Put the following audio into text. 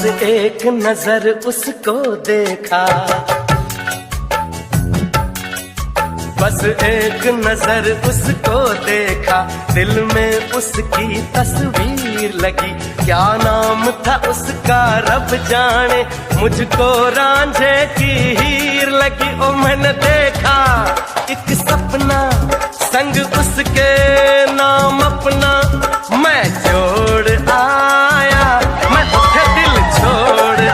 एक नजर उसको देखा, बस एक नजर उसको देखा, दिल में उसकी तस्वीर लगी। क्या नाम था उसका रब जाने, मुझको रांझे की हीर लगी। ओ मैंने देखा एक सपना, संग उसके नाम अपना मैं जोड़ आ